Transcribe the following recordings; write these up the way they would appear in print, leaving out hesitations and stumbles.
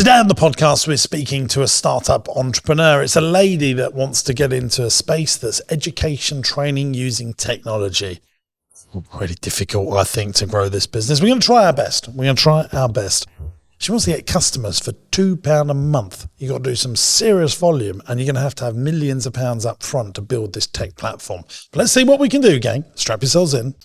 Today on the podcast, we're speaking to a startup entrepreneur. It's a lady that wants to get into a space that's education training using technology. Really difficult, I think, to grow this business. We're going to try our best. She wants to get customers for £2 a month. You've got to do some serious volume, and you're going to have millions of pounds up front to build this tech platform. But let's see what we can do, gang. Strap yourselves in.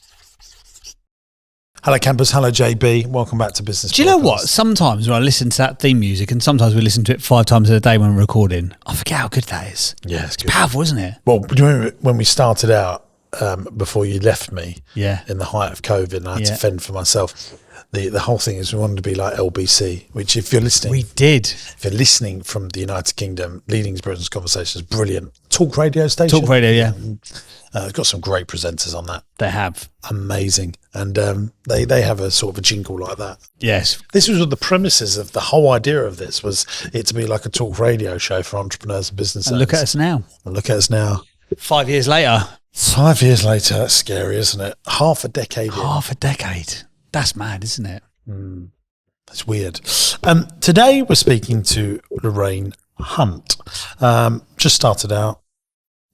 Hello, campus. Hello, JB. Welcome back to Business. Do you know what? Sometimes when I listen to that theme music, and sometimes we listen to it 5 times a day when we're recording, I forget how good that is. Yeah, it's good. Powerful, isn't it? Well, do you remember when we started out, before you left me, in the height of COVID, and I had to fend for myself? The whole thing is we wanted to be like LBC, which if you're listening... We did. If you're listening from the United Kingdom, Leading Britain's Conversations, brilliant. Talk radio station. Talk radio, yeah. Got some great presenters on that. They have. Amazing. And they have a sort of a jingle like that. Yes. This was the premises of the whole idea of this, was it to be like a talk radio show for entrepreneurs and business owners. Look at us now. And look at us now. 5 years later. 5 years later, that's scary, isn't it? Half a decade. Half a decade. That's mad, isn't it? That's weird. Today we're speaking to Lorraine Hunt. Just started out.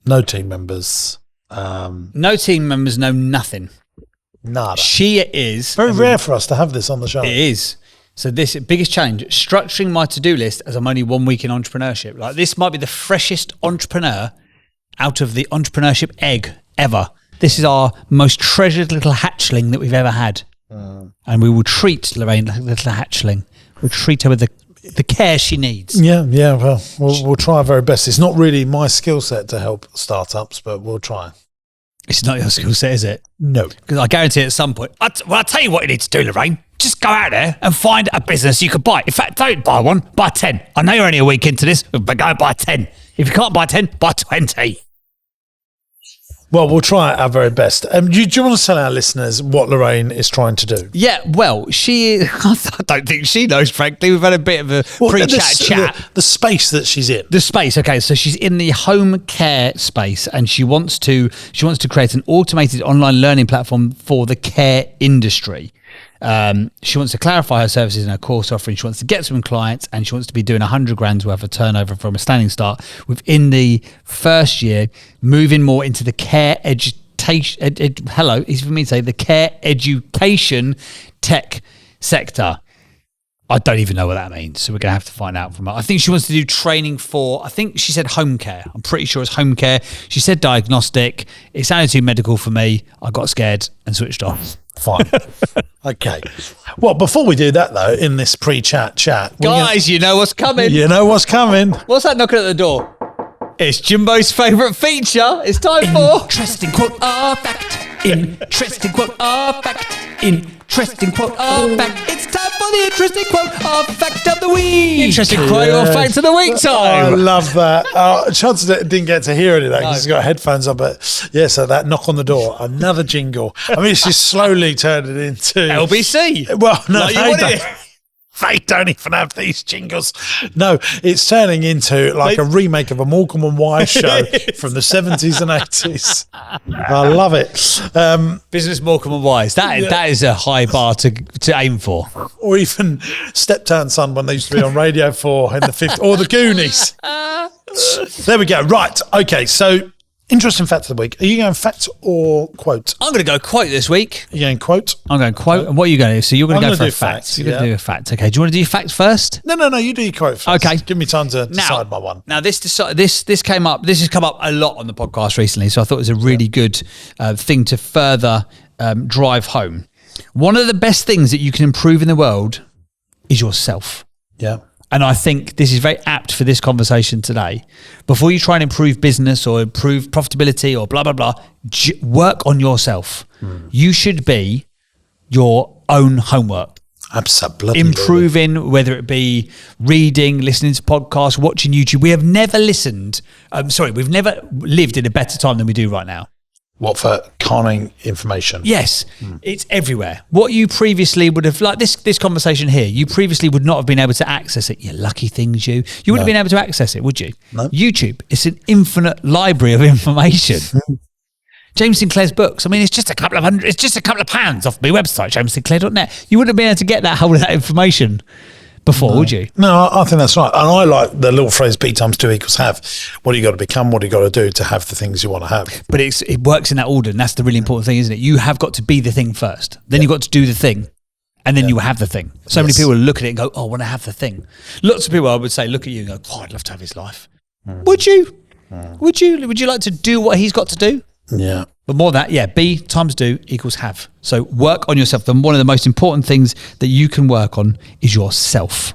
No team members. No team members, know nothing. Nada. She is... Very rare for us to have this on the show. It is. So this biggest challenge, structuring my to-do list as I'm only 1 week in entrepreneurship. Like, this might be the freshest entrepreneur out of the entrepreneurship egg ever. This is our most treasured little hatchling that we've ever had. And we will treat Lorraine like a little hatchling. We'll treat her with the care she needs. Yeah. Well, we'll try our very best. It's not really my skill set to help startups, but we'll try. It's not your skill set, is it? No. Because I guarantee at some point, I'll tell you what you need to do, Lorraine. Just go out there and find a business you could buy. In fact, don't buy one, buy 10. I know you're only a week into this, but go buy 10. If you can't buy 10, buy 20. Well, we'll try our very best. Do you want to tell our listeners what Lorraine is trying to do? Yeah, well, I don't think she knows, frankly. We've had a bit of a pre-chat. The space that she's in. The space, okay. So she's in the home care space, and she wants to create an automated online learning platform for the care industry. She wants to clarify her services and her course offering. She wants to get some clients, and she wants to be doing 100 grand's worth of turnover from a standing start within the first year, moving more into the care education. Easy for me to say, the care education tech sector. I don't even know what that means, so we're going to have to find out from her. I think she wants to do training for, I think she said home care. I'm pretty sure it's home care. She said diagnostic. It sounded too medical for me. I got scared and switched off. Fine. Okay. Well, before we do that, though, in this pre-chat, guys, you know what's coming. You know what's coming. What's that knocking at the door? It's Jimbo's favourite feature. It's time for... Interesting quote or fact. Interesting quote or fact. Interesting quote or fact. It's time for the interesting quote or fact of the week. Interesting quote or fact of the week time. I love that. Chances didn't get to hear any of that because he's got headphones on, but yeah, so that knock on the door, another jingle. I mean, it's just slowly turning into... LBC. Well, no, like they don't even have these jingles. No, it's turning into like a remake of a Morecambe and Wise show from the 70s and 80s. I love it. Business Morecambe and Wise. That is a high bar to aim for. Or even Steptoe & Son when they used to be on Radio 4 in the 50s. Or the Goonies. There we go. Right. Okay. So, interesting fact of the week. Are you going fact or quote? I'm going to go quote this week. You're going quote? I'm going quote. And what are you going to do? So you're going to go for a fact. Facts, you're going to do a fact. Okay. Do you want to do your fact first? No. You do your quote first. Okay. Give me time to decide my one. Now, this has come up a lot on the podcast recently, so I thought it was a really good thing to further drive home. One of the best things that you can improve in the world is yourself. Yeah. And I think this is very apt for this conversation today. Before you try and improve business or improve profitability or blah, blah, blah, work on yourself. You should be your own homework. Absolutely. Improving, whether it be reading, listening to podcasts, watching YouTube. We have never we've never lived in a better time than we do right now. What, for conning information? Yes, it's everywhere. What you previously would have, like this conversation here, you previously would not have been able to access it. You lucky things, you wouldn't have been able to access it, would you? No. YouTube, it's an infinite library of information. James Sinclair's books, I mean, it's just a couple of pounds off my website, jamessinclair.net. You wouldn't have been able to get that whole of that information before, would you? No, I think that's right. And I like the little phrase B times 2 equals have. What do you got to become? What do you got to do to have the things you want to have? But it works in that order, and that's the really important thing, isn't it? You have got to be the thing first. Then you've got to do the thing. And then you will have the thing. So many people look at it and go, oh, I want to have the thing. Lots of people, I would say, look at you and go, oh, I'd love to have his life. Would you? Would you like to do what he's got to do? Yeah. But more than that, B times do equals have. So work on yourself. Then one of the most important things that you can work on is yourself.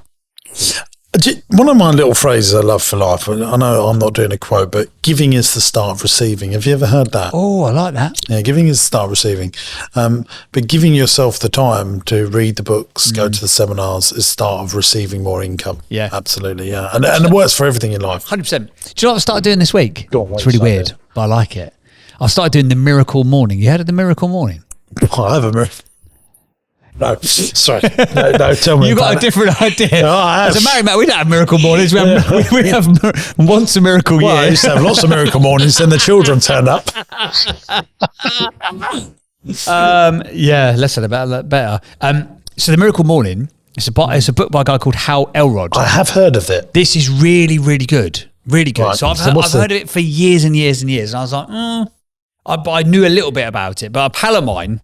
One of my little phrases I love for life, I know I'm not doing a quote, but giving is the start of receiving. Have you ever heard that? Oh, I like that. Yeah, giving is the start of receiving. But giving yourself the time to read the books, go to the seminars, is the start of receiving more income. Yeah. Absolutely, yeah. And it works for everything in life. 100%. Do you know what I started doing this week? Go on, it's really what you weird, started? but I like it. I started doing the miracle morning. You heard of the miracle morning? I have a miracle. No, sorry. No, tell me. You got a different idea. No, I have. As a married man, we don't have miracle mornings. We have once a miracle Well, I year. used to have lots of miracle mornings, then the children turned up. Yeah, less said about that better. So the miracle morning, it's a book by a guy called Hal Elrod. I have heard of it. This is really, really good. Really good. Right. So I've So heard of it for years and years and years. And I was like, I knew a little bit about it. But a pal of mine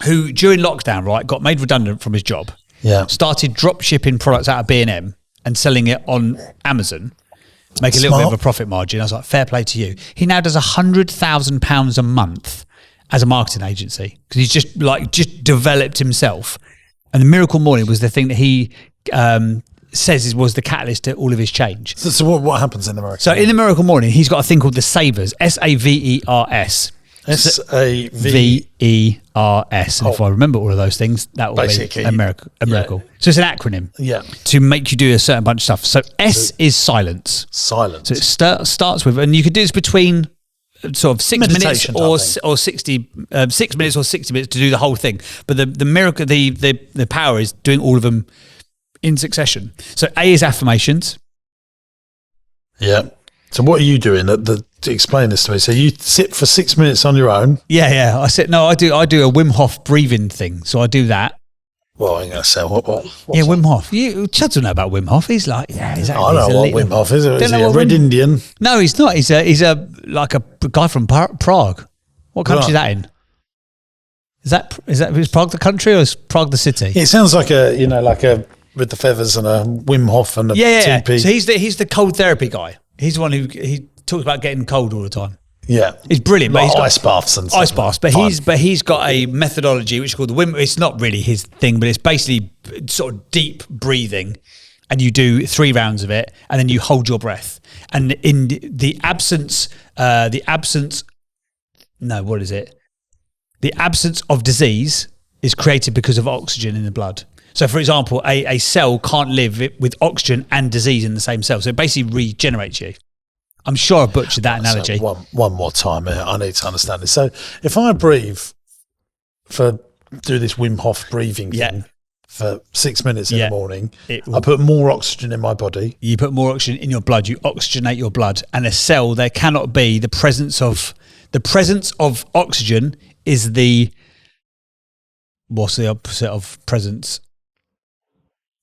who during lockdown, right, got made redundant from his job, started drop shipping products out of B&M and selling it on Amazon, make a little bit of a profit margin. I was like, fair play to you. He now does £100,000 a month as a marketing agency because he's just developed himself. And the miracle morning was the thing that he says was the catalyst to all of his change. So what happens in the miracle? So in the miracle morning, he's got a thing called the Savers, SAVERS. SAVERS. And if I remember all of those things, that will be a miracle. So it's an acronym to make you do a certain bunch of stuff. So S is silence. Silence. So it starts with, and you could do this between sort of 6 minutes Meditation or 60 6 minutes or 60 minutes to do the whole thing. But the miracle, the power is doing all of them in succession. So A is affirmations. Yeah. So what are you doing? To explain this to me. So you sit for 6 minutes on your own. Yeah. I do a Wim Hof breathing thing. So I do that. Well, I'm going to say what? Yeah, Wim Hof. Chads will know about Wim Hof. He's like, yeah, exactly. I know what Wim Hof is. Is he a red Indian? No, he's not. He's a guy from Prague. What country is that in? Is Prague the country or is Prague the city? It sounds like a with the feathers and a Wim Hof and a TP. So he's the cold therapy guy. He's the one who he talks about getting cold all the time. Yeah, he's brilliant. Like but he's got ice baths and stuff. Ice baths, but he's got a methodology which is called the Wim. It's not really his thing, but it's basically sort of deep breathing, and you do 3 rounds of it, and then you hold your breath. And in the absence of disease is created because of oxygen in the blood. So, for example, a cell can't live with oxygen and disease in the same cell. So it basically regenerates you. I'm sure I butchered that analogy. So one more time, I need to understand this. So if I do this Wim Hof breathing thing for 6 minutes in the morning, I put more oxygen in my body. You put more oxygen in your blood. You oxygenate your blood. And a cell, there cannot be the presence of oxygen is what's the opposite of presence?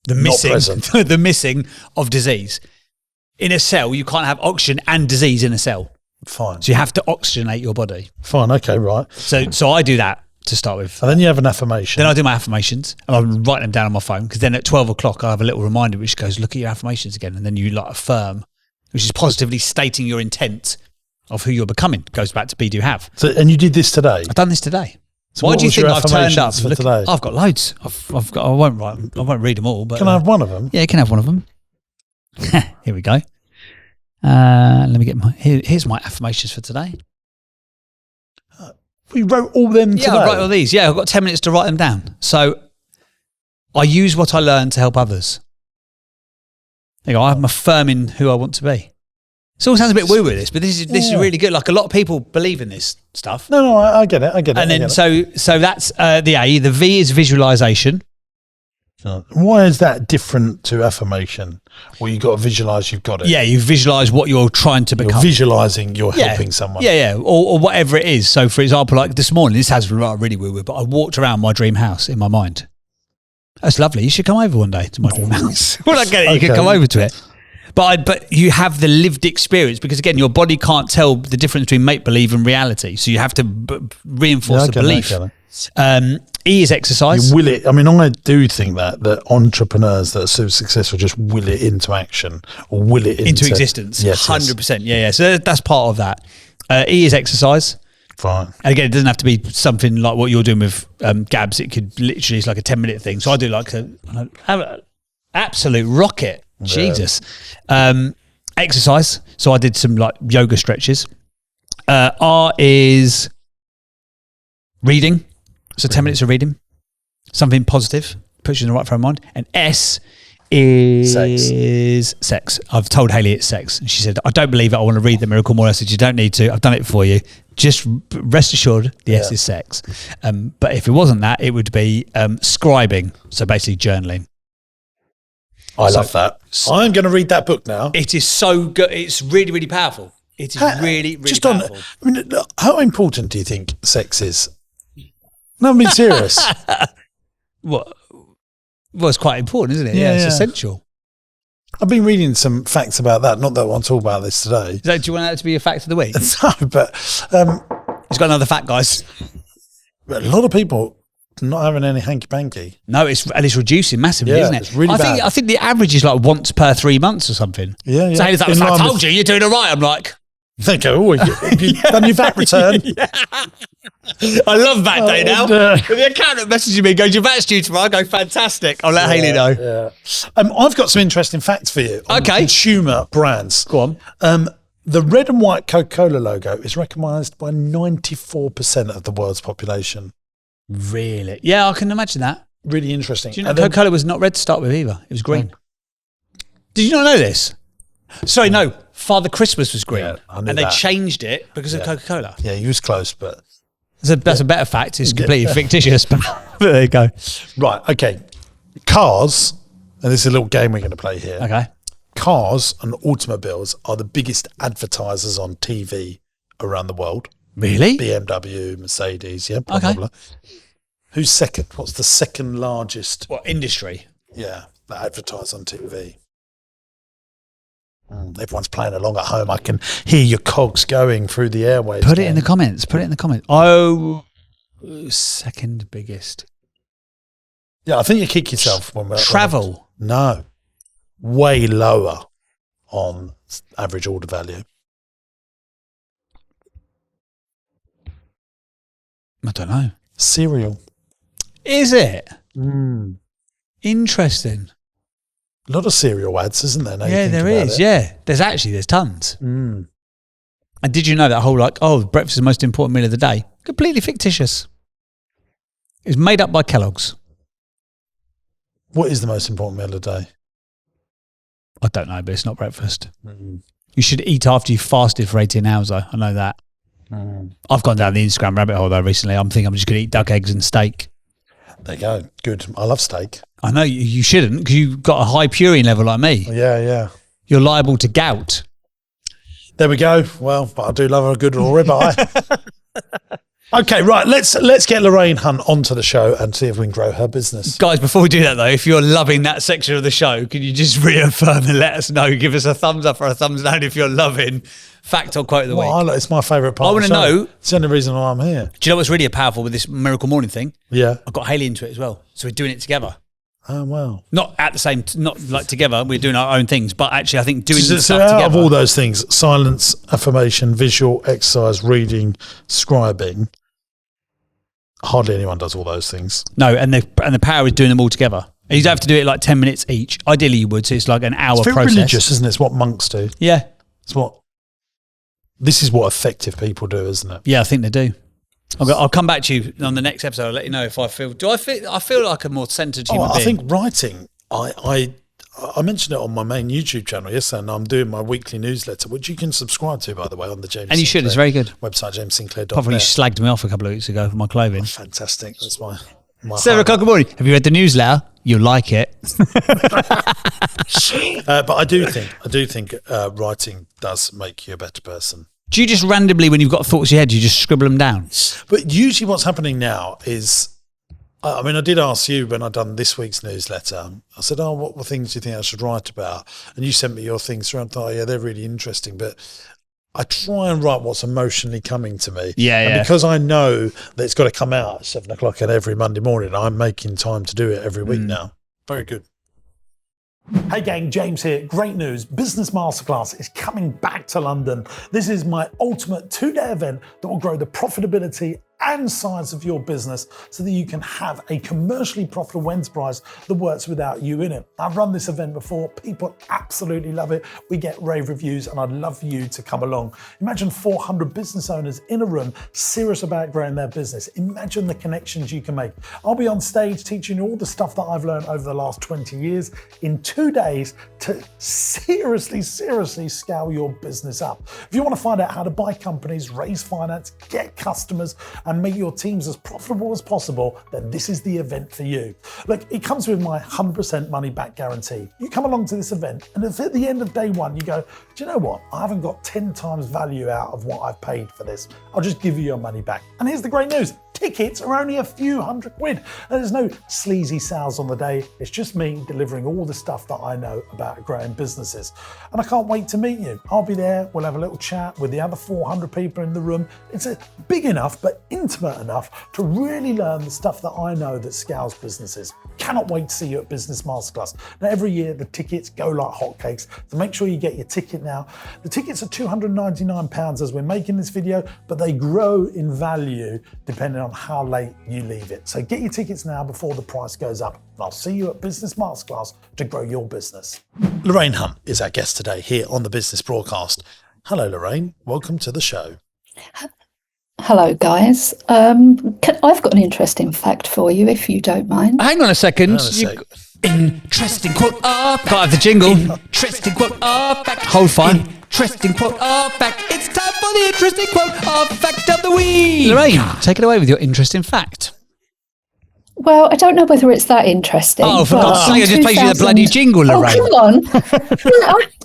The missing of disease. In a cell, you can't have oxygen and disease in a cell. Fine. So you have to oxygenate your body. Fine. Okay. Right. So I do that to start with. And then you have an affirmation. Then I do my affirmations and I write them down on my phone because then at 12 o'clock I have a little reminder which goes, look at your affirmations again. And then you affirm, which is positively stating your intent of who you're becoming. Goes back to be, do, have. So, and you did this today? I've done this today. So why do you think I've turned up? For today? I've got loads. I won't read them all. But can I have one of them? Yeah, you can have one of them. Here we go. Let me get here's my affirmations for today. We wrote all them today? Yeah, I wrote all these. Yeah, I've got 10 minutes to write them down. So I use what I learned to help others. There you go. I'm affirming who I want to be. It all sounds a bit woo with this, but this is really good. Like a lot of people believe in this stuff. No, I get it. And then so that's the A. The V is visualization. Why is that different to affirmation? Well, you got to visualize you've got it. Yeah, you visualize what you're trying to become. You're visualizing you're helping someone. Yeah, or whatever it is. So, for example, like this morning, this has really woo, but I walked around my dream house in my mind. That's lovely. You should come over one day to my dream house. Well, I get it. You Okay. can come over to it. But you have the lived experience because, again, your body can't tell the difference between make-believe and reality. So you have to reinforce the belief. E is exercise. You will it. I mean, I do think that entrepreneurs that are super successful just will it into action or will it into existence. Yes, 100%. Yeah. So that's part of that. E is exercise. Fine. And again, it doesn't have to be something like what you're doing with Gabs. It could literally, it's like a 10-minute thing. So I do like have an absolute rocket. Yeah. Jesus. Exercise. So I did some like yoga stretches. R is reading. So 10 minutes of reading. Something positive. Puts you in the right frame of mind. And S is sex. I've told Hayley it's sex. And she said, I don't believe it. I want to read the Miracle Morning. I said, you don't need to. I've done it for you. Just rest assured the S is sex. But if it wasn't that, it would be scribing. So basically journaling. I love that. I'm going to read that book now. It is so good. It's really, really powerful. It is really, really just powerful. I mean, how important do you think sex is? No, I mean, serious. Well, it's quite important, isn't it? Yeah, It's yeah. essential. I've been reading some facts about that. Not that I want to talk about this today. Do you want that to be a fact of the week? No, but He's got another fact, guys. a lot of people not having any hanky-panky. No, it's reducing massively, Yeah, isn't it? it's really bad. I think the average is like once per 3 months or something. Yeah, yeah. So Haley's like, In I line told with- you, you're doing it right. I'm like, They go, have you done your VAT return? I love that day now. and, The accountant messages me, goes, your VAT's due tomorrow. I go, fantastic. I'll let Hayley know. Yeah. I've got some interesting facts for you on Okay. consumer brands. Go on. The red and white Coca-Cola logo is recognised by 94% of the world's population. Really? Yeah, I can imagine that. Really interesting. Do you know Coca-Cola was not red to start with either? It was green. Did you not know this? Sorry, no. Father Christmas was green. Yeah, I knew and they that. changed it because of Coca-Cola. Yeah, you was close, but... That's a better fact. It's completely fictitious. But there you go. Right, okay. Cars, and this is a little game we're going to play here. Okay. Cars and automobiles are the biggest advertisers on TV around the world. Really? BMW, Mercedes, blah, blah, blah. Who's second? What's the second largest? What industry? Yeah, that advertise on TV. Everyone's playing along at home. I can hear your cogs going through the airwaves. Put it in the comments. Put it in the comments. Oh, second biggest. Yeah, I think you kick yourself when we're Travel. No, way lower on average order value. I don't know. Cereal. Is it? A Interesting. lot of cereal ads, isn't there? Now you Yeah, think there about is. it. Yeah. There's tons. And did you know that whole breakfast is the most important meal of the day? Completely fictitious. It was made up by Kellogg's. What is the most important meal of the day? I don't know, but it's not breakfast. You should eat after you've fasted for 18 hours, though. I know that. I've gone down the Instagram rabbit hole, though, recently. I'm thinking I'm just going to eat duck eggs and steak. There you go. Good. I love steak. I know you shouldn't because you've got a high purine level like me. Yeah. You're liable to gout. There we go. Well, but I do love a good little ribeye. Okay, right. Let's get Lorraine Hunt onto the show and see if we can grow her business. Guys, before we do that, though, if you're loving that section of the show, can you just reaffirm and let us know? Give us a thumbs up or a thumbs down if you're loving fact or quote of the week. Well, it's my favourite part. I of wanna the show. know- It's the only reason why I'm here. Do you know what's really powerful with this Miracle Morning thing? Yeah. I got Hayley into it as well. So we're doing it together. Oh, wow. Not at the same, not like together. We're doing our own things, but actually, I think doing So stuff out together. of all those things, silence, affirmation, visual, exercise, reading, scribing, hardly anyone does all those things. No, and the power is doing them all together. And you don't have to do it like 10 minutes each. Ideally, you would. So it's like an hour It's very process. religious, isn't it? It's what monks do. Yeah. This is what effective people do, isn't it? Yeah, I think they do. I'll come back to you on the next episode. I'll let you know if I feel. I feel like a more centered human being. I think writing. I mentioned it on my main YouTube channel yesterday, and I'm doing my weekly newsletter, which you can subscribe to, by the way, on the James. And you should. It's very good. Website jamessinclair.net. Apart from you slagged me off a couple of weeks ago for my clothing. Fantastic. That's my Sarah highlight. Cockabody, have you read the newsletter? You'll like it. But I do think writing does make you a better person. Do you just randomly, when you've got thoughts in your head, you just scribble them down? But usually what's happening now is I mean, I did ask you when I'd done this week's newsletter. I said, "Oh, what things do you think I should write about?" And you sent me your things through. I thought, yeah, they're really interesting, but I try and write what's emotionally coming to me. And because I know that it's got to come out at 7:00 on every Monday morning, I'm making time to do it every week now. Very good. Hey gang, James here. Great news. Business Masterclass is coming back to London. This is my ultimate 2-day event that will grow the profitability and size of your business so that you can have a commercially profitable enterprise that works without you in it. I've run this event before. People absolutely love it. We get rave reviews and I'd love for you to come along. Imagine 400 business owners in a room serious about growing their business. Imagine the connections you can make. I'll be on stage teaching you all the stuff that I've learned over the last 20 years in 2 days to seriously scale your business up. If you want to find out how to buy companies, raise finance, get customers, and make your teams as profitable as possible, then this is the event for you. Look, it comes with my 100% money back guarantee. You come along to this event, and if at the end of day one you go, do you know what? I haven't got 10 times value out of what I've paid for this. I'll just give you your money back. And here's the great news. Tickets are only a few £100. And there's no sleazy sales on the day. It's just me delivering all the stuff that I know about growing businesses. And I can't wait to meet you. I'll be there. We'll have a little chat with the other 400 people in the room. It's big enough, but intimate enough to really learn the stuff that I know that scales businesses. Cannot wait to see you at Business Masterclass. Now, every year the tickets go like hotcakes, so make sure you get your ticket now. The tickets are £299 as we're making this video, but they grow in value depending on how late you leave it. So get your tickets now before the price goes up. And I'll see you at Business Masterclass to grow your business. Lorraine Hunt is our guest today here on the Business Broadcast. Hello, Lorraine. Welcome to the show. Hello, guys. I've got an interesting fact for you, if you don't mind. Hang on a second. Interesting quote of fact. Can't have the jingle. Interesting quote of fact. Hold fire. Interesting quote of fact. It's time for the interesting quote of fact of the week. Lorraine, take it away with your interesting fact. Well, I don't know whether it's that interesting. Oh, for but God's sake, I in just played you the 2000 bloody jingle, Lorraine. Oh, come on.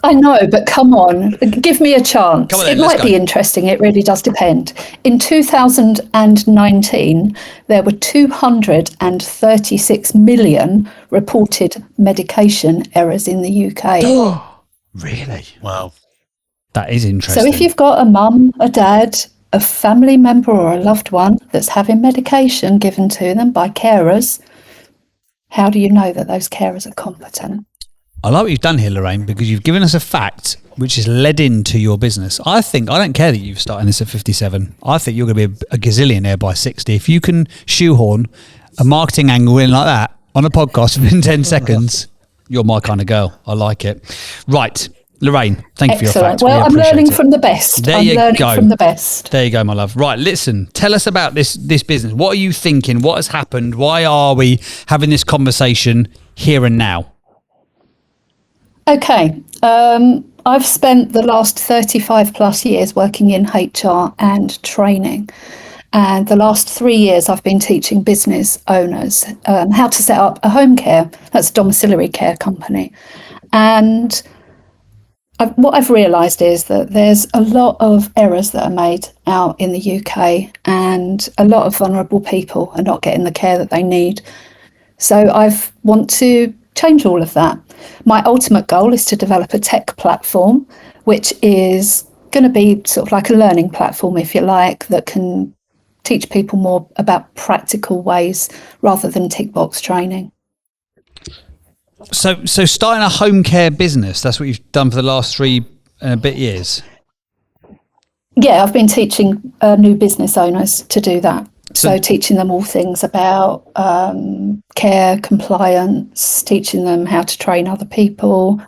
I know, but come on. Give me a chance. Come on then, it let's might go. be interesting. It really does depend. In 2019, there were 236 million reported medication errors in the UK. Really? Wow. That is interesting. So if you've got a mum, a dad, a family member or a loved one that's having medication given to them by carers, how do you know that those carers are competent? I like what you've done here, Lorraine, because you've given us a fact which is led into your business. I don't care that you've started this at 57. I think you're going to be a gazillionaire by 60. If you can shoehorn a marketing angle in like that on a podcast within 10 seconds, you're my kind of girl. I like it. Right. Lorraine, thank you for your fact. Well, I'm learning it. from the best. There I'm you learning go. from the best. There you go, my love. Right, listen, tell us about this business. What are you thinking? What has happened? Why are we having this conversation here and now? Okay. I've spent the last 35 plus years working in HR and training. And the last 3 years, I've been teaching business owners how to set up a home care. That's a domiciliary care company. And what I've realised is that there's a lot of errors that are made out in the UK, and a lot of vulnerable people are not getting the care that they need. So I want to change all of that. My ultimate goal is to develop a tech platform, which is going to be sort of like a learning platform, if you like, that can teach people more about practical ways rather than tick box training. So starting a home care business, that's what you've done for the last 3 and a bit years? Yeah, I've been teaching new business owners to do that. So teaching them all things about care, compliance, teaching them how to train other people,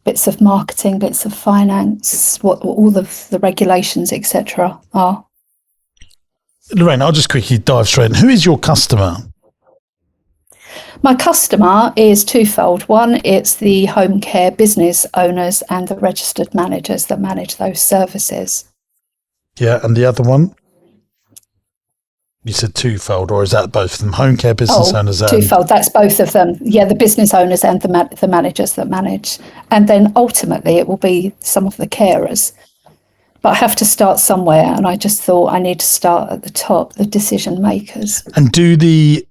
bits of marketing, bits of finance, what all of the regulations, etc. are. Lorraine, I'll just quickly dive straight in. Who is your customer? My customer is twofold. One, it's the home care business owners and the registered managers that manage those services. Yeah, and the other one? You said twofold, or is that both of them? Home care business owners? Twofold, that's both of them. Yeah, the business owners and the managers that manage. And then ultimately it will be some of the carers. But I have to start somewhere, and I just thought I need to start at the top, the decision makers. And do the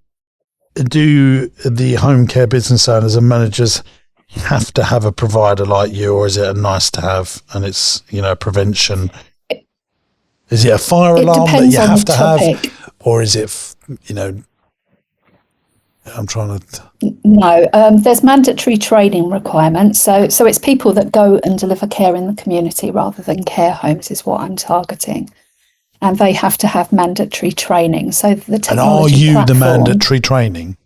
do the home care business owners and managers have to have a provider like you, or is it a nice to have and it's, prevention? Is it a fire alarm that you have to have, or is it, I'm trying to... No, there's mandatory training requirements. So it's people that go and deliver care in the community rather than care homes is what I'm targeting. And they have to have mandatory training. So the technology And are you platform, the mandatory training?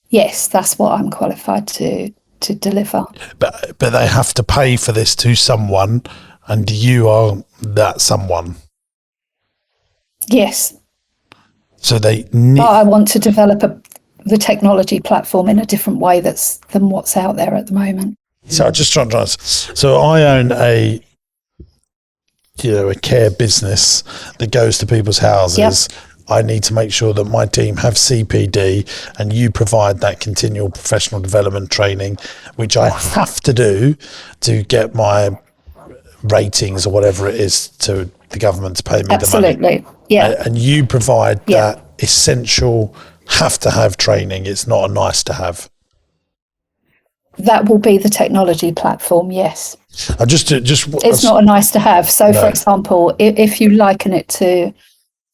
Yes, that's what I'm qualified to deliver. But they have to pay for this to someone, and you are that someone. Yes. So they But I want to develop the technology platform in a different way than what's out there at the moment. So I just trying to. So I own a care business that goes to people's houses. Yep. I need to make sure that my team have CPD, and you provide that continual professional development training, which I have to do to get my ratings or whatever it is to the government to pay me the money. Absolutely, yeah. And you provide that essential, have to have training. It's not a nice to have. That will be the technology platform, yes. It's not a nice to have. So, no. For example, if you liken it to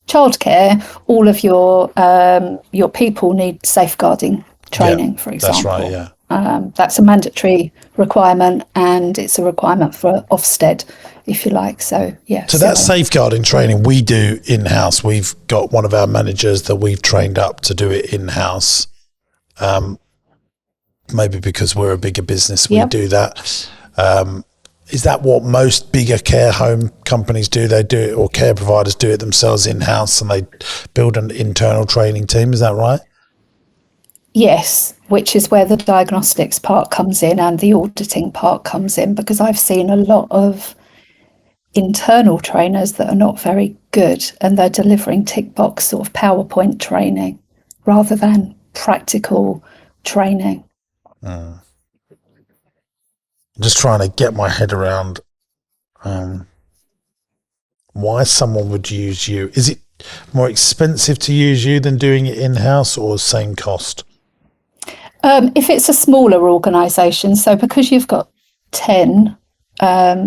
childcare, all of your people need safeguarding training, for example. That's right, yeah. That's a mandatory requirement, and it's a requirement for Ofsted, if you like. So, yeah. So that safeguarding training we do in-house. We've got one of our managers that we've trained up to do it in-house. Maybe because we're a bigger business, we do that. Is that what most bigger care home companies do? They do it, or care providers do it themselves in-house, and they build an internal training team. Is that right? Yes, which is where the diagnostics part comes in and the auditing part comes in, because I've seen a lot of internal trainers that are not very good, and they're delivering tick box sort of PowerPoint training rather than practical training. Just trying to get my head around why someone would use you. Is it more expensive to use you than doing it in-house, or same cost? If it's a smaller organisation, so because you've got 10,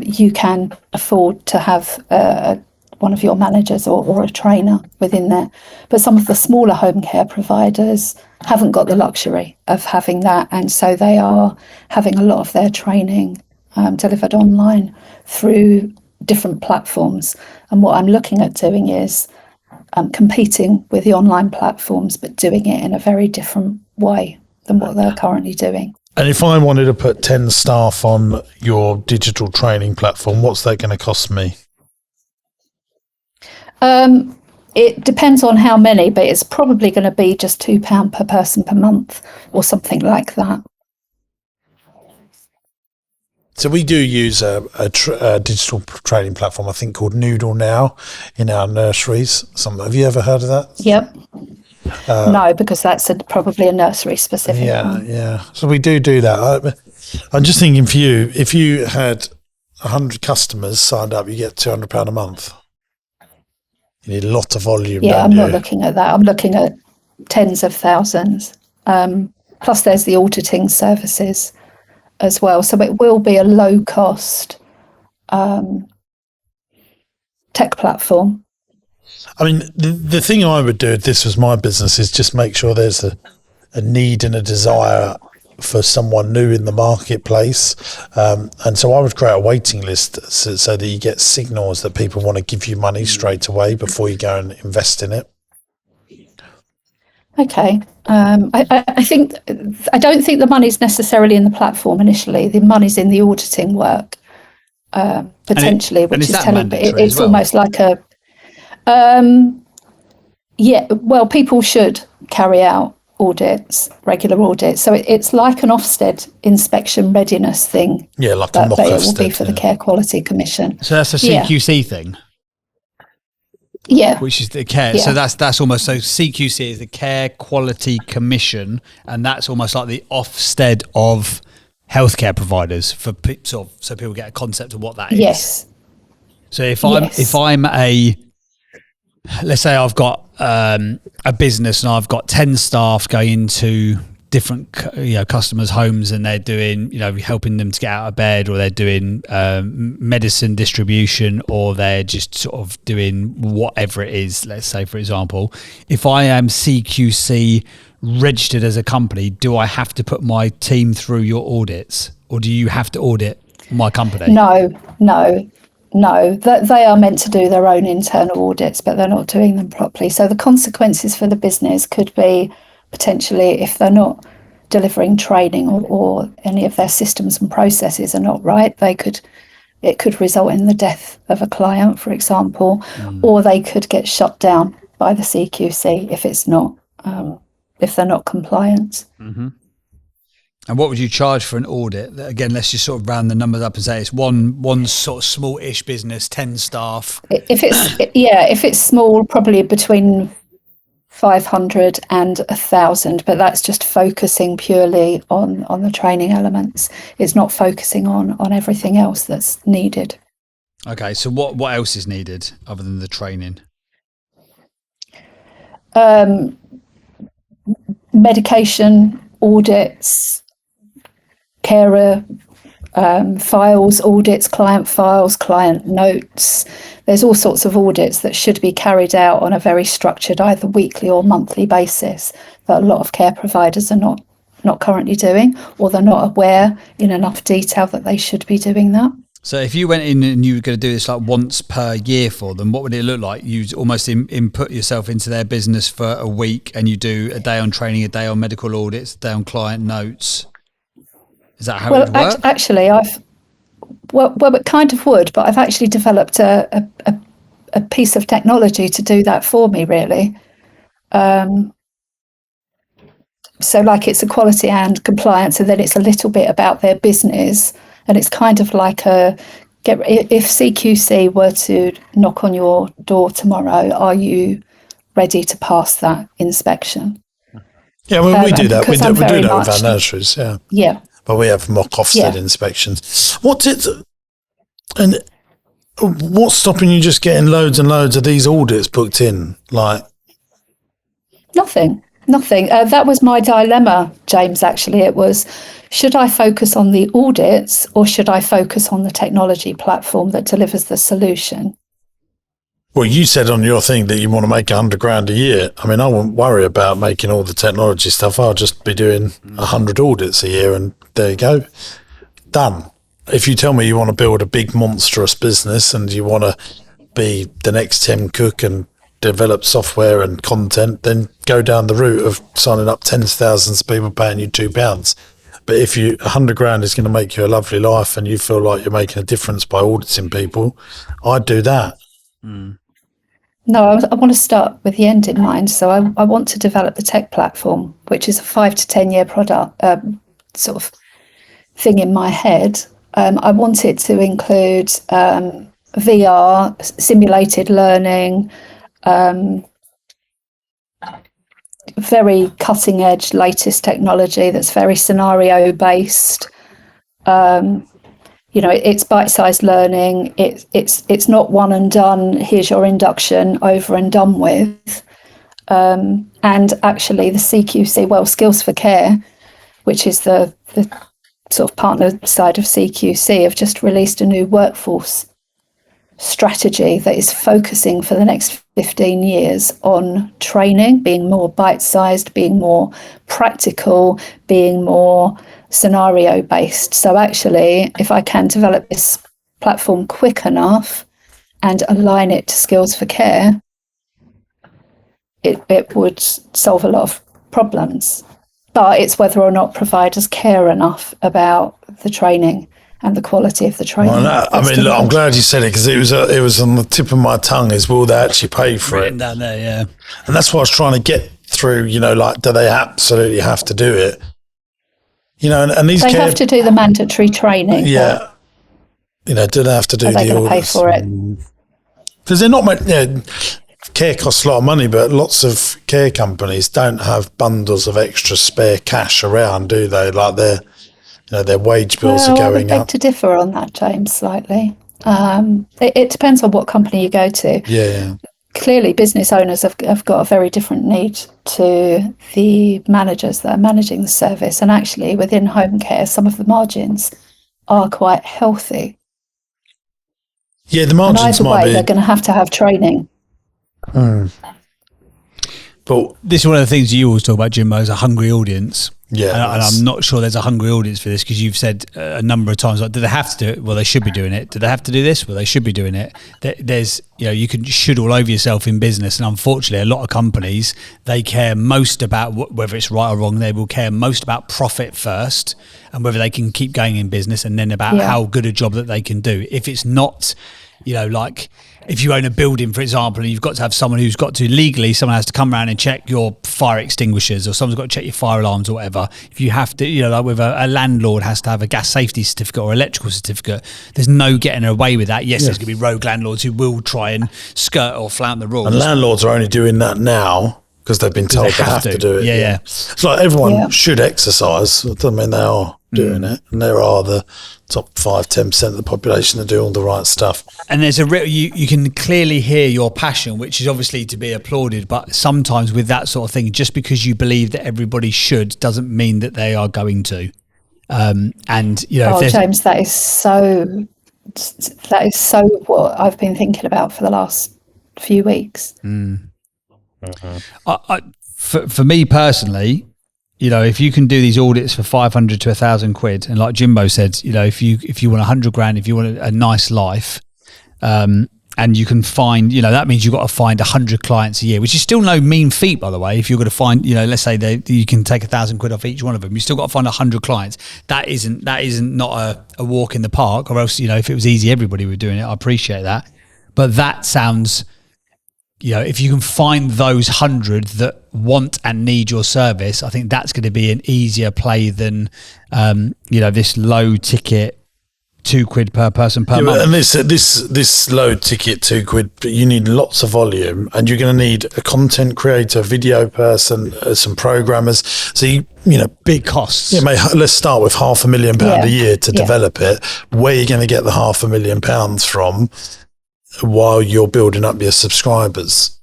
you can afford to have one of your managers or a trainer within there. But some of the smaller home care providers haven't got the luxury of having that, and so they are having a lot of their training delivered online through different platforms. And what I'm looking at doing is competing with the online platforms, but doing it in a very different way than what they're currently doing. And if I wanted to put 10 staff on your digital training platform, what's that going to cost me? It depends on how many, but it's probably going to be just £2 per person per month or something like that. So we do use a digital training platform, I think, called Noodle now in our nurseries. Have you ever heard of that? Yep. No, because that's probably a nursery specific one. Yeah. So we do that. I'm just thinking for you, if you had 100 customers signed up, you get £200 a month. You need a lot of volume. Yeah, I'm not looking at that. I'm looking at tens of thousands. Plus there's the auditing services as well. So it will be a low cost tech platform. I mean, the thing I would do if this was my business is just make sure there's a need and a desire for someone new in the marketplace. And so I would create a waiting list so that you get signals that people want to give you money straight away before you go and invest in it. Okay. I don't think the money's necessarily in the platform initially. The money's in the auditing work, potentially, which is telling, but it's almost like a, well, people should carry out audits, regular audits. So it's like an Ofsted inspection readiness thing. Yeah, like a mock Ofsted. It will be for the Care Quality Commission. So that's a CQC thing? Yeah. Which is the care. Yeah. So that's almost, so CQC is the Care Quality Commission, and that's almost like the Ofsted of healthcare providers for so people get a concept of what that is. Yes. So if I'm let's say I've got a business and I've got 10 staff going into different customers' homes, and they're doing, helping them to get out of bed, or they're doing medicine distribution, or they're just sort of doing whatever it is, let's say, for example, if I am CQC registered as a company, do I have to put my team through your audits, or do you have to audit my company? No. They are meant to do their own internal audits, but they're not doing them properly. So the consequences for the business could be potentially, if they're not delivering training, or any of their systems and processes are not right, it could result in the death of a client, for example, or they could get shut down by the CQC if they're not compliant. Mm-hmm. And what would you charge for an audit? Again, let's just sort of round the numbers up and say it's one sort of small-ish business, 10 staff. If it's small, probably between 500 and 1,000, but that's just focusing purely on the training elements. It's not focusing on everything else that's needed. Okay, so what else is needed other than the training? Medication audits, carer files audits, client notes. There's all sorts of audits that should be carried out on a very structured, either weekly or monthly basis, that a lot of care providers are not currently doing, or they're not aware in enough detail that they should be doing that. So if you went in and you were going to do this like once per year for them, what would it look like? You almost input yourself into their business for a week, and you do a day on training, a day on medical audits, a day on client notes. Is that how it would work? Actually, it kind of would, but I've actually developed a piece of technology to do that for me, really. So like, it's a quality and compliance, and then it's a little bit about their business. And it's kind of like if CQC were to knock on your door tomorrow, are you ready to pass that inspection? Yeah, well, we do that. We do that with our nurseries, yeah. Yeah. But we have mock Ofsted inspections. And what's stopping you just getting loads and loads of these audits booked in? Like, Nothing. That was my dilemma, James, actually. It was, should I focus on the audits, or should I focus on the technology platform that delivers the solution? Well, you said on your thing that you want to make $100,000 a year. I mean, I wouldn't worry about making all the technology stuff. I'll just be doing 100 audits a year, and there you go. Done. If you tell me you want to build a big monstrous business and you want to be the next Tim Cook and develop software and content, then go down the route of signing up tens of thousands of people paying you £2. But if $100,000 is going to make you a lovely life and you feel like you're making a difference by auditing people, I'd do that. No, I want to start with the end in mind. So I want to develop the tech platform, which is a 5 to 10 year product sort of thing in my head. I want it to include VR, simulated learning, very cutting edge, latest technology that's very scenario based. It's bite-sized learning. It's not one and done. Here's your induction, over and done with. And actually, the CQC, Skills for Care, which is the sort of partner side of CQC, have just released a new workforce strategy that is focusing for the next 15 years on training, being more bite-sized, being more practical, being more scenario-based. So actually, if I can develop this platform quick enough and align it to Skills for Care, it would solve a lot of problems. But it's whether or not providers care enough about the training and the quality of the training. Well, I'm glad you said it, because it was on the tip of my tongue, is will they actually pay for it? Down there, yeah. And that's what I was trying to get through, do they absolutely have to do it? And these they have to do the mandatory training. Yeah. Do they have to do the audits? Are they going to pay for it? Because they're not care costs a lot of money, but lots of care companies don't have bundles of extra spare cash around, do they? Like their wage bills are going up. I beg to differ on that, James, slightly. It depends on what company you go to. Yeah. clearly business owners have got a very different need to the managers that are managing the service. And actually within home care, some of the margins are quite healthy. Yeah, the margins and either might way, be. they're going to have training. But This is one of the things you always talk about, Jimbo, is a hungry audience. yeah, And I'm not sure there's a hungry audience for this, because you've said a number of times, like, do they have to do it? Well, they should be doing it. Do they have to do this? Well, they should be doing it. There's, you can should all over yourself in business. And unfortunately, a lot of companies, they care most about whether it's right or wrong. They will care most about profit first, and whether they can keep going in business, and then about how good a job that they can do. If it's not, like, if you own a building, for example, and you've got to have someone who's got to legally, someone has to come around and check your fire extinguishers, or someone's got to check your fire alarms or whatever. If you have to, like with a landlord has to have a gas safety certificate or electrical certificate, there's no getting away with that. Yes, there's going to be rogue landlords who will try and skirt or flout the rules. And landlords are only doing that now because they've been told they have to do it. Yeah. It's like everyone should exercise. It doesn't mean they are doing it. And there are the top 5-10% of the population that do all the right stuff. And there's you can clearly hear your passion, which is obviously to be applauded. But sometimes with that sort of thing, just because you believe that everybody should doesn't mean that they are going to. James, that is so what I've been thinking about for the last few weeks. For me personally, if you can do these audits for 500 to 1,000 quid, and like Jimbo said, if you want 100 grand, if you want a nice life, and you can find, that means you've got to find 100 clients a year, which is still no mean feat, by the way. If you're going to find, let's say you can take 1,000 quid off each one of them, you still got to find 100 clients. That isn't not a walk in the park, or else, if it was easy, everybody would be doing it. I appreciate that. But that sounds, if you can find those 100 that want and need your service, I think that's going to be an easier play than, this low ticket £2 per person per month. And this low ticket £2, but you need lots of volume, and you're going to need a content creator, video person, some programmers. So big costs. Yeah, mate, let's start with £500,000 a year to develop it. Where are you going to get the £500,000 from while you're building up your subscribers?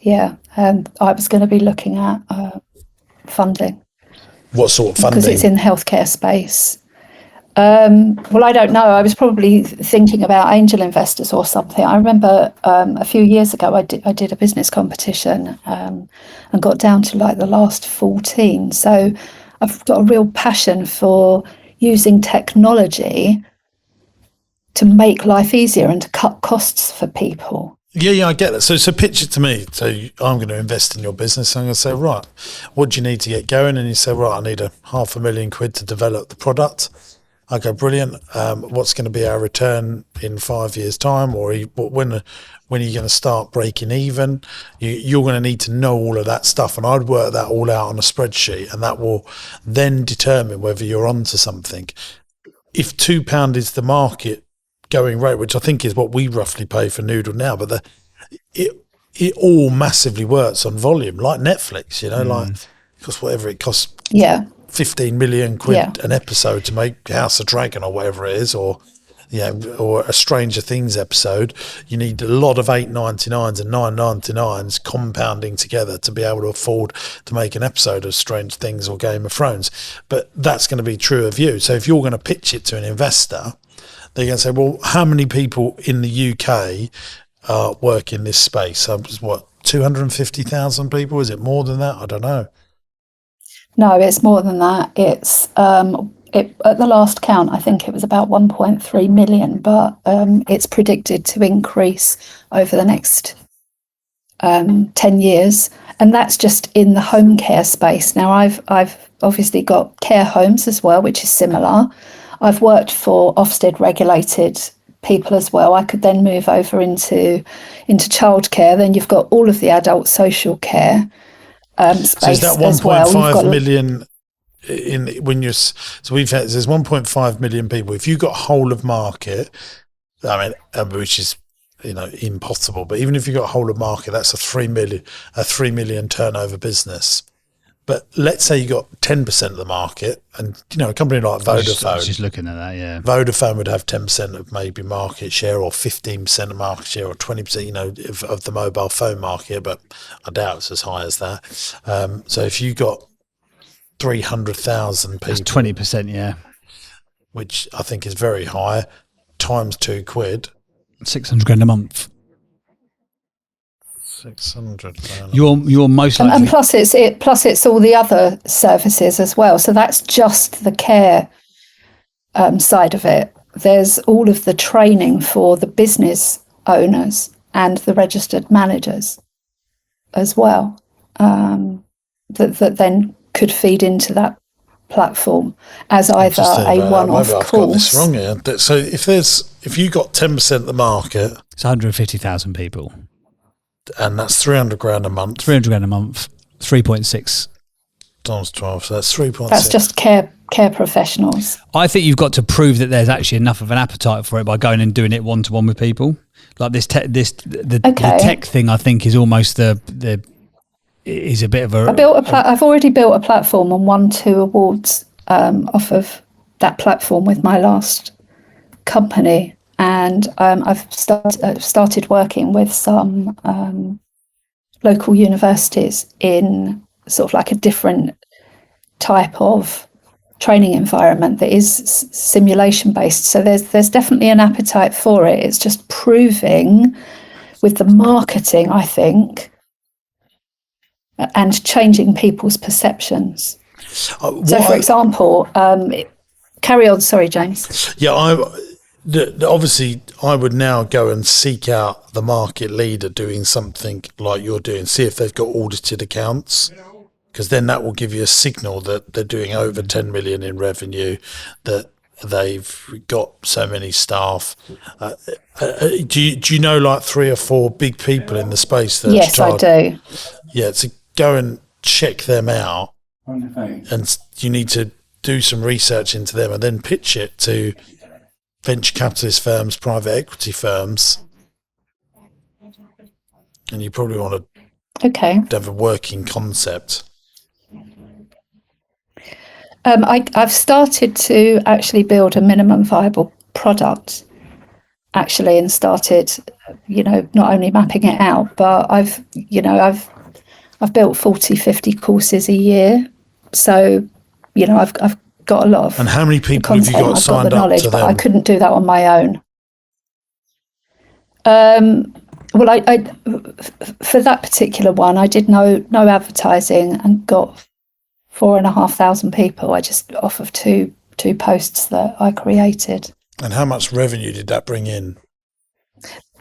Yeah, I was going to be looking at funding. What sort of funding? Because it's in the healthcare space. Well, I don't know. I was probably thinking about angel investors or something. I remember a few years ago I did a business competition and got down to like the last 14. So I've got a real passion for using technology to make life easier and to cut costs for people. Yeah, I get that. So pitch it to me. So I'm going to invest in your business. I'm going to say, right, what do you need to get going? And you say, right, I need £500,000 to develop the product. I go, brilliant. What's going to be our return in 5 years' time? Or when are you going to start breaking even? You're going to need to know all of that stuff. And I'd work that all out on a spreadsheet, and that will then determine whether you're onto something. If £2 is the market going rate, which I think is what we roughly pay for Noodle now, but it all massively works on volume, like Netflix, like because whatever it costs, 15 million quid an episode to make House of Dragon or whatever it is, or a Stranger Things episode. You need a lot of 8.99s and 9.99s compounding together to be able to afford to make an episode of Stranger Things or Game of Thrones. But that's going to be true of you. So if you're going to pitch it to an investor, they're going to say, well, how many people in the UK work in this space? What, 250,000 people? Is it more than that? I don't know. No, it's more than that. It's at the last count, I think it was about 1.3 million, but it's predicted to increase over the next 10 years. And that's just in the home care space. Now, I've obviously got care homes as well, which is similar. I've worked for Ofsted regulated people as well. I could then move over into childcare. Then you've got all of the adult social care space. So is that 1.5 million there's 1.5 million people. If you got whole of market, I mean, which is impossible, but even if you got whole of market, that's a 3 million turnover business. But let's say you got 10% of the market, and a company like Vodafone. I was just looking at that, yeah. Vodafone would have 10% of maybe market share, or 15% of market share, or 20%, of the mobile phone market. But I doubt it's as high as that. So if you got 300,000 people, That's 20%, yeah. which I think is very high, times £2, 600 grand a month. 600. You're most likely, and plus it's all the other services as well. So that's just the care side of it. There's all of the training for the business owners and the registered managers as well, that then could feed into that platform as either a one-off maybe I've course. got this wrong here. So if you got 10% of the market, it's 150,000 people. and that's 300 grand a month. 300 grand a month, 3.6 times 12, so that's 3.6. That's just care professionals. I think you've got to prove that there's actually enough of an appetite for it by going and doing it one-to-one with people. Like the tech thing, I think, is almost is a bit of a. I've already built a platform and won 2 awards off of that platform with my last company, and I've started working with some local universities in sort of like a different type of training environment that is simulation based. So there's definitely an appetite for it. It's just proving with the marketing, I think, and changing people's perceptions. So, for example, carry on. Sorry, James. Yeah, obviously, I would now go and seek out the market leader doing something like you're doing, see if they've got audited accounts, because then that will give you a signal that they're doing over 10 million in revenue, that they've got so many staff. Do you know like 3 or 4 big people in the space that? Yes, I do. Yeah, so go and check them out, and you need to do some research into them and then pitch it to venture capitalist firms, private equity firms, and you probably want to have a working concept. I've started to actually build a minimum viable product, and started, not only mapping it out, but I've built 40, 50 courses a year. So, I've got a lot of. And how many people have you got signed up to them? But I couldn't do that on my own. Well, I for that particular one, I did no advertising and got 4,500 people. I just off of two posts that I created. And how much revenue did that bring in?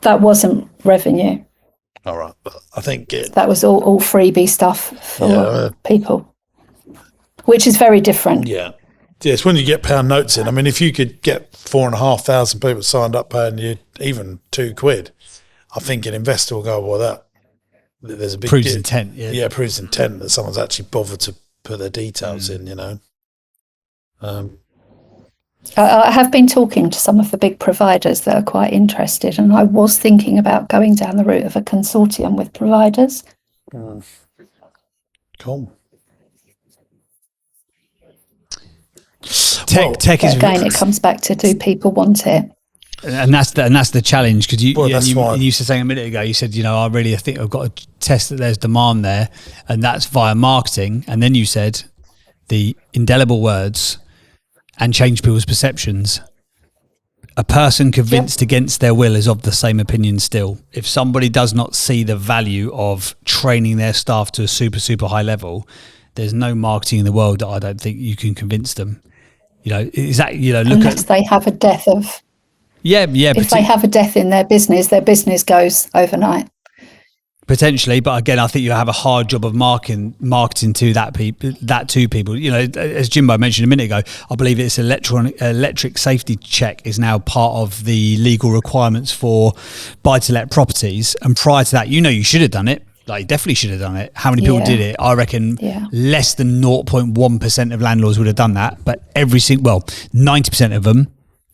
That wasn't revenue. All right, I think that was all freebie stuff for people, which is very different. Yeah. It's when you get pound notes in. I mean, if you could get 4,500 people signed up paying you even £2, I think an investor will go, well, there's a big proves intent. Yeah, proves intent that someone's actually bothered to put their details in. I have been talking to some of the big providers that are quite interested, and I was thinking about going down the route of a consortium with providers. Cool. Tech is again. It comes back to, do people want it? And that's the challenge, because you used to saying a minute ago. You said, I think I've got to test that there's demand there, and that's via marketing. And then you said the indelible words and change people's perceptions. A person convinced against their will is of the same opinion still. If somebody does not see the value of training their staff to a super, super high level, there's no marketing in the world that I don't think you can convince them. Is that, unless they have a death of. Yeah. If they have a death in their business goes overnight. Potentially, but again, I think you have a hard job of marketing to that to people. As Jimbo mentioned a minute ago, I believe it's electric safety check is now part of the legal requirements for buy-to-let properties. And prior to that, you should have done it. Like, you definitely should have done it. How many people did it? I reckon less than 0.1% of landlords would have done that. But 90% of them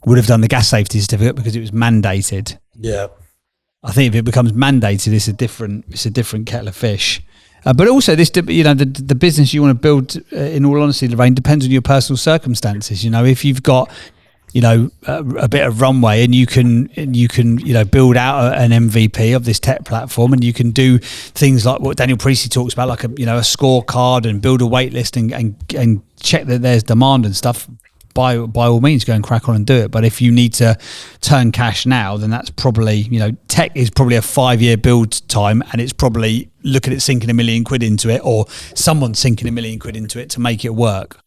would have done the gas safety certificate because it was mandated. Yeah. I think if it becomes mandated, it's a different kettle of fish. But also this, the business you want to build, in all honesty, Lorraine, depends on your personal circumstances. If you've got, a bit of runway and you can build out an MVP of this tech platform, and you can do things like what Daniel Priestley talks about, like a scorecard, and build a wait list and check that there's demand and stuff. By all means, go and crack on and do it. But if you need to turn cash now, then that's probably, tech is probably a 5-year build time, and it's probably look at it sinking £1 million into it, or someone sinking £1 million into it to make it work.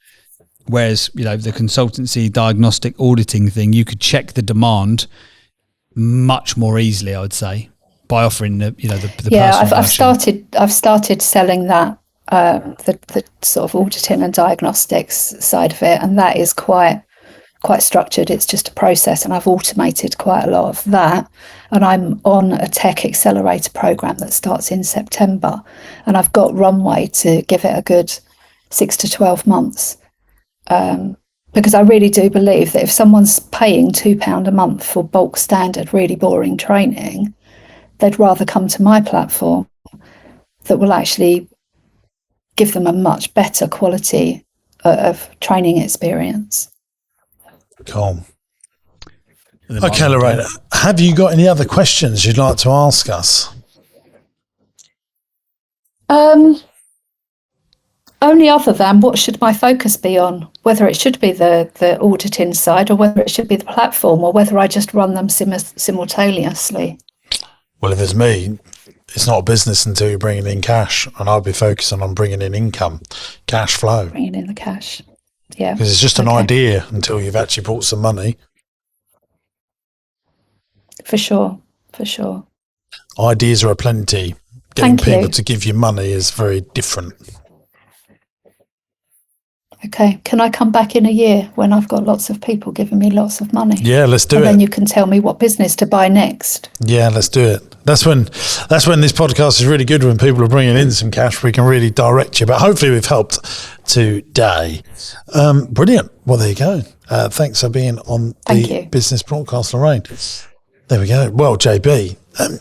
Whereas, the consultancy, diagnostic, auditing thing, you could check the demand much more easily, I would say, by offering the I've started selling that. The sort of auditing and diagnostics side of it, and that is quite structured. It's just a process, and I've automated quite a lot of that, and I'm on a tech accelerator program that starts in September, and I've got runway to give it a good 6 to 12 months, because I really do believe that if someone's paying £2 a month for bulk standard really boring training, they'd rather come to my platform that will actually give them a much better quality of training experience. Cool. Okay, Lorraine, have you got any other questions you'd like to ask us? Only other than what should my focus be on, whether it should be the auditing side, or whether it should be the platform, or whether I just run them simultaneously. Well, if it's me, it's not a business until you're bringing in cash, and I'll be focusing on bringing in income, cash flow. Bringing in the cash, yeah. Because it's just an idea until you've actually brought some money. For sure. Ideas are aplenty. Getting people to give you money is very different. Okay, can I come back in a year when I've got lots of people giving me lots of money? Yeah, let's do it. And then you can tell me what business to buy next. Yeah, let's do it. That's when this podcast is really good, when people are bringing in some cash. We can really direct you. But hopefully we've helped today. Brilliant. Well, there you go. Thanks for being on the Business Broadcast, Lorraine. There we go. Well, JB, do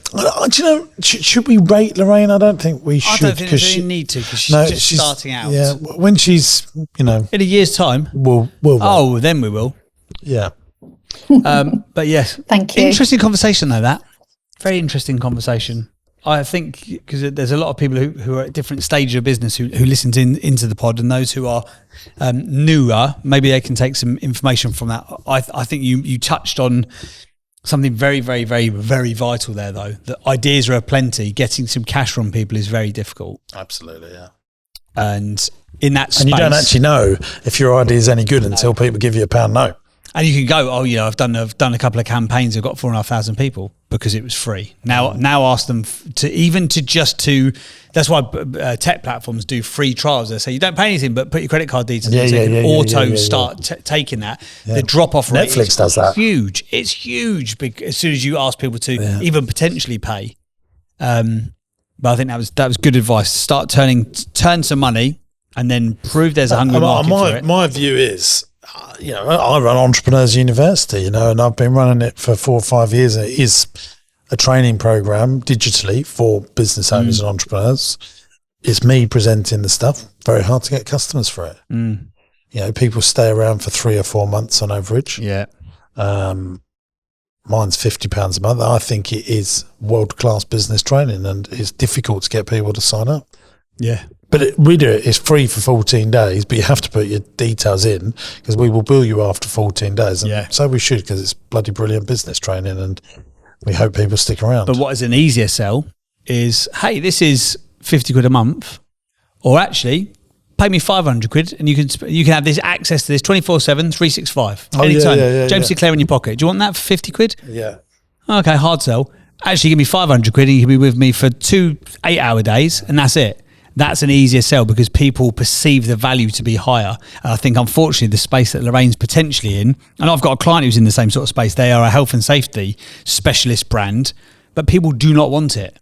you know, should we rate Lorraine? I don't think we should. I don't think we need to, because she's starting out. Yeah, when she's, in a year's time. We'll then we will. Yeah. But yes. Thank you. Interesting conversation though, that. Very interesting conversation. I think, because there's a lot of people who are at different stages of business who listen into the pod, and those who are newer, maybe they can take some information from that. I think you touched on something very, very, very, very vital there, though. That ideas are aplenty. Getting some cash from people is very difficult. Absolutely, yeah. And in that space, and you don't actually know if your idea is any good until people give you a pound note. And you can go, I've done a couple of campaigns. I've got 4,500 people because it was free. Now ask them that's why tech platforms do free trials. They say you don't pay anything, but put your credit card details in, start taking that. Yeah. The drop off rate Netflix does that. Huge. It's huge as soon as you ask people to even potentially pay. But I think that was good advice. Start turn some money, and then prove there's a hungry market for it. My view is, I run Entrepreneurs University, and I've been running it for 4 or 5 years. And it is a training program digitally for business owners and entrepreneurs. It's me presenting the stuff. Very hard to get customers for it. People stay around for 3 or 4 months on average. Yeah. Mine's £50 a month. I think it is world-class business training, and it's difficult to get people to sign up. Yeah. But it's free for 14 days, but you have to put your details in, because we will bill you after 14 days. And so we should, because it's bloody brilliant business training, and we hope people stick around. But what is an easier sell is, hey, this is 50 quid a month, or actually pay me 500 quid and you can have this access to this 24/7, 365 anytime. James Sinclair in your pocket. Do you want that for 50 quid? Yeah. Okay, hard sell. Actually, give me 500 quid and you can be with me for 2 8-hour days, and that's it. That's an easier sell because people perceive the value to be higher. And I think, unfortunately, the space that Lorraine's potentially in, and I've got a client who's in the same sort of space, they are a health and safety specialist brand, but people do not want it.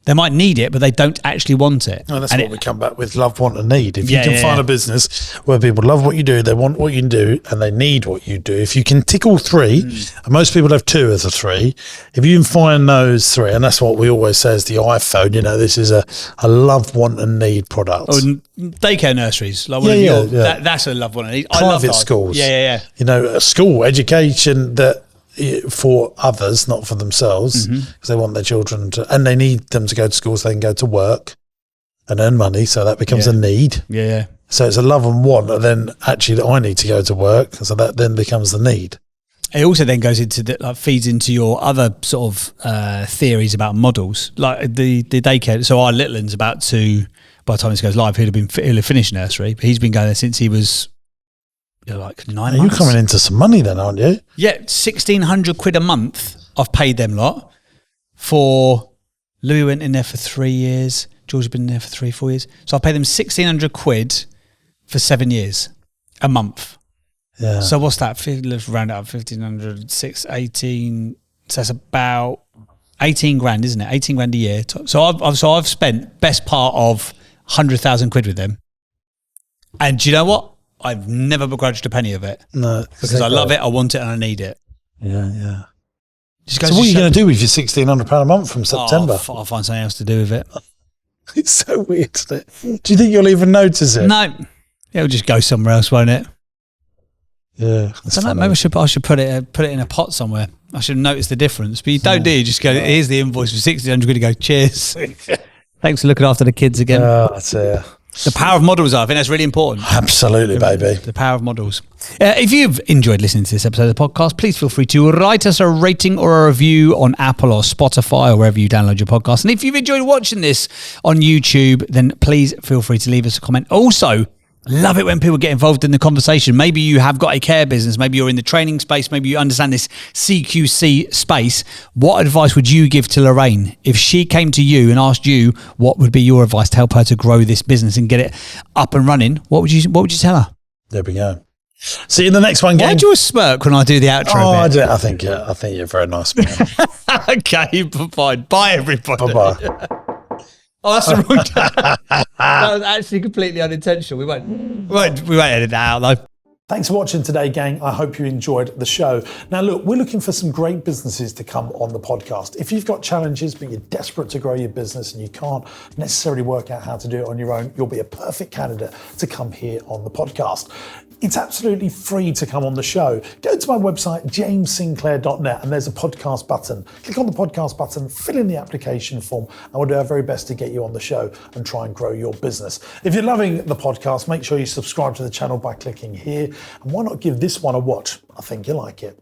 They might need it, but they don't actually want it. And that's what we come back with: love, want, and need. If you can find a business where people love what you do, they want what you do, and they need what you do, if you can tick all three, and most people have two of the three, if you can find those three, and that's what we always say is the iPhone, you know, this is a love, want, and need product. Oh, daycare nurseries, like that's a love, want, and need. Private schools. Yeah. You know, a school education that for others, not for themselves, because they want their children to, and they need them to go to school so they can go to work and earn money. So that becomes a need. Yeah. So it's a love and want, and then actually I need to go to work. So that then becomes the need. It also then goes into feeds into your other sort of theories about models, like the daycare. So our little one's about to, by the time this goes live, he'll have finished nursery, but he's been going there since he was like 9 months. You're coming into some money then, aren't you? Yeah, 1,600 quid a month. I've paid them lot for. Louis went in there for 3 years. George has been in there for 3-4 years. So I paid them 1,600 quid for 7 years a month. Yeah. So what's that? Let's round it up. 1,500, 6, 18. So that's about 18 grand, isn't it? 18 grand a year. So I've spent best part of 100,000 quid with them. And do you know what? I've never begrudged a penny of it. No. Because I love it, I want it, and I need it. Yeah. So what are you going to do with your £1,600 a month from September? I'll find something else to do with it. It's so weird, isn't it? Do you think you'll even notice it? No. It'll just go somewhere else, won't it? Yeah. I don't know, maybe I should put it in a pot somewhere. I should notice the difference. But you don't do. You just go, here's the invoice for 1,600 quid to go, cheers. Thanks for looking after the kids again. That's it. The power of models, I think that's really important. Absolutely, baby. The power of models. If you've enjoyed listening to this episode of the podcast, please feel free to write us a rating or a review on Apple or Spotify or wherever you download your podcast. And if you've enjoyed watching this on YouTube, then please feel free to leave us a comment. Also, love it when people get involved in the conversation. Maybe you have got a care business. Maybe you're in the training space. Maybe you understand this CQC space. What advice would you give to Lorraine if she came to you and asked you what would be your advice to help her to grow this business and get it up and running? What would you tell her? There we go. See you in the next one, gang. Why do you smirk when I do the outro bit? I think you're a very nice man. Okay, fine. Bye, everybody. Bye-bye. Oh, that's the wrong time. That was actually completely unintentional. We won't edit that out though. Thanks for watching today, gang. I hope you enjoyed the show. Now, look, we're looking for some great businesses to come on the podcast. If you've got challenges, but you're desperate to grow your business and you can't necessarily work out how to do it on your own, you'll be a perfect candidate to come here on the podcast. It's absolutely free to come on the show. Go to my website, jamessinclair.net, and there's a podcast button. Click on the podcast button, fill in the application form, and we'll do our very best to get you on the show and try and grow your business. If you're loving the podcast, make sure you subscribe to the channel by clicking here. And why not give this one a watch? I think you'll like it.